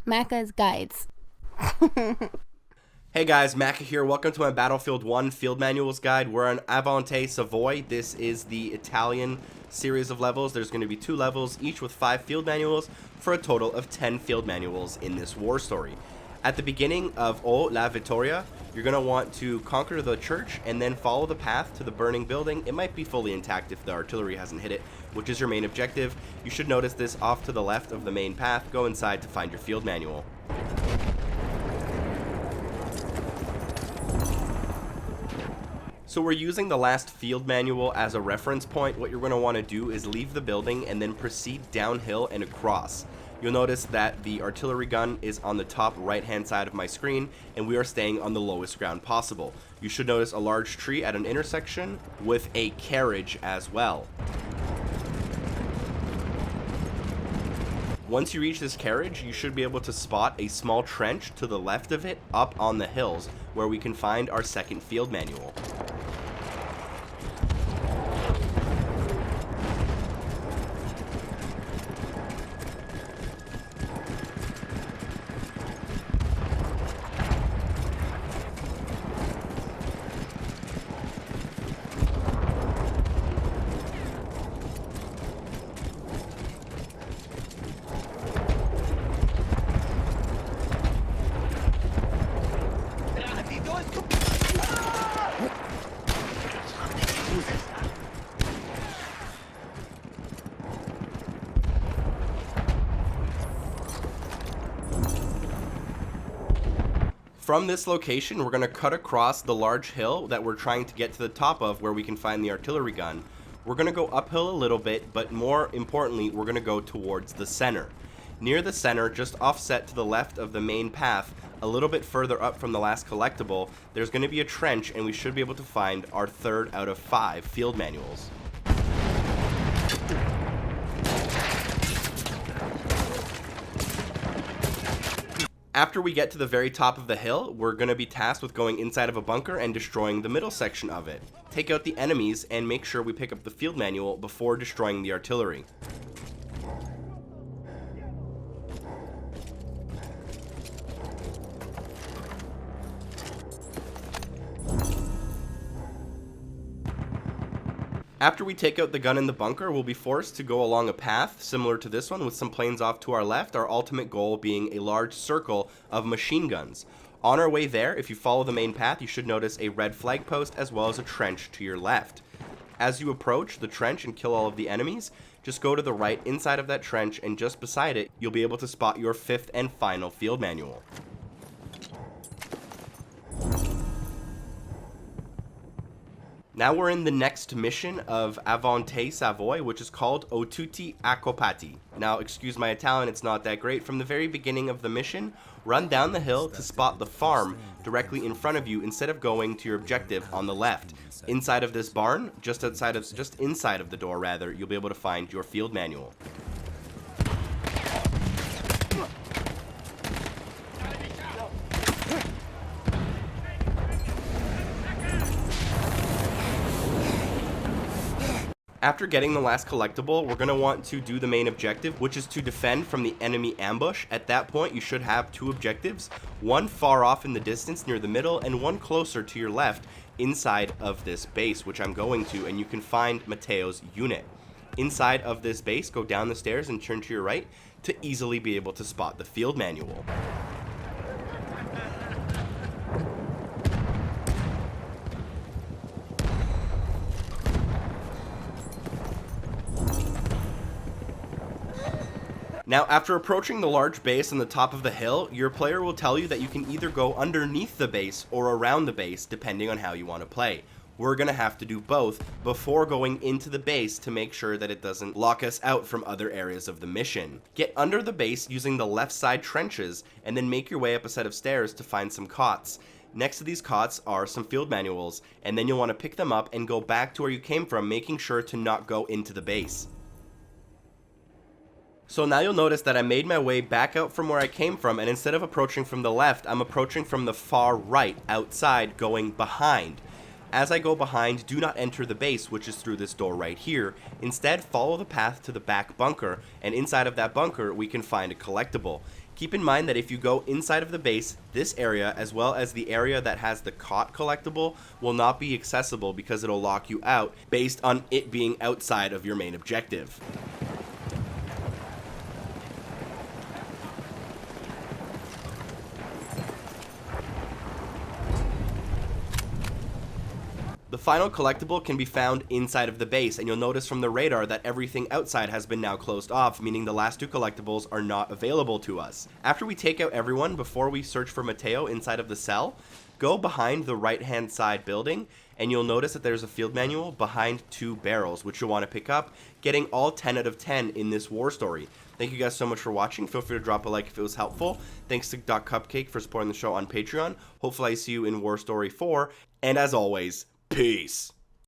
Macca's Guides. Hey guys, Macca here. Welcome to my Battlefield 1 Field Manuals Guide. We're on Avanti Savoia. This is the Italian series of levels. There's going to be 2 levels, each with 5 field manuals, for a total of 10 field manuals in this war story. At the beginning of La Vittoria, you're going to want to conquer the church and then follow the path to the burning building. It might be fully intact if the artillery hasn't hit it, which is your main objective. You should notice this off to the left of the main path. Go inside to find your field manual. So we're using the last field manual as a reference point. What you're going to want to do is leave the building and then proceed downhill and across. You'll notice that the artillery gun is on the top right hand side of my screen, and we are staying on the lowest ground possible. You should notice a large tree at an intersection with a carriage as well. Once you reach this carriage, you should be able to spot a small trench to the left of it up on the hills, where we can find our second field manual. From this location, we're going to cut across the large hill that we're trying to get to the top of, where we can find the artillery gun. We're going to go uphill a little bit, but more importantly, we're going to go towards the center. Near the center, just offset to the left of the main path, a little bit further up from the last collectible, there's going to be a trench, and we should be able to find our 3rd out of 5 field manuals. After we get to the very top of the hill, we're going to be tasked with going inside of a bunker and destroying the middle section of it. Take out the enemies and make sure we pick up the field manual before destroying the artillery. After we take out the gun in the bunker, we'll be forced to go along a path similar to this one with some planes off to our left, our ultimate goal being a large circle of machine guns. On our way there, if you follow the main path, you should notice a red flag post as well as a trench to your left. As you approach the trench and kill all of the enemies, just go to the right inside of that trench, and just beside it, you'll be able to spot your 5th and final field manual. Now we're in the next mission of Avanti Savoia, which is called Tutti Accoppati. Now, excuse my Italian, it's not that great. From the very beginning of the mission, run down the hill to spot the farm directly in front of you instead of going to your objective on the left. Inside of this barn, just inside of the door rather, you'll be able to find your field manual. After getting the last collectible, we're going to want to do the main objective, which is to defend from the enemy ambush. At that point, you should have 2 objectives, one far off in the distance near the middle, and one closer to your left inside of this base, which I'm going to, and you can find Matteo's unit. Inside of this base, go down the stairs and turn to your right to easily be able to spot the field manual. Now, after approaching the large base on the top of the hill, your player will tell you that you can either go underneath the base or around the base, depending on how you want to play. We're going to have to do both before going into the base to make sure that it doesn't lock us out from other areas of the mission. Get under the base using the left side trenches, and then make your way up a set of stairs to find some cots. Next to these cots are some field manuals, and then you'll want to pick them up and go back to where you came from, making sure to not go into the base. So now you'll notice that I made my way back out from where I came from, and instead of approaching from the left, I'm approaching from the far right, outside, going behind. As I go behind, do not enter the base, which is through this door right here. Instead, follow the path to the back bunker, and inside of that bunker, we can find a collectible. Keep in mind that if you go inside of the base, this area, as well as the area that has the cot collectible, will not be accessible because it'll lock you out based on it being outside of your main objective. The final collectible can be found inside of the base, and you'll notice from the radar that everything outside has been now closed off, meaning the last two collectibles are not available to us. After we take out everyone, before we search for Mateo inside of the cell, go behind the right-hand side building, and you'll notice that there's a field manual behind 2 barrels, which you'll want to pick up, getting all 10 out of 10 in this war story. Thank you guys so much for watching. Feel free to drop a like if it was helpful. Thanks to Cupcake for supporting the show on Patreon. Hopefully I see you in War Story 4, and as always, peace.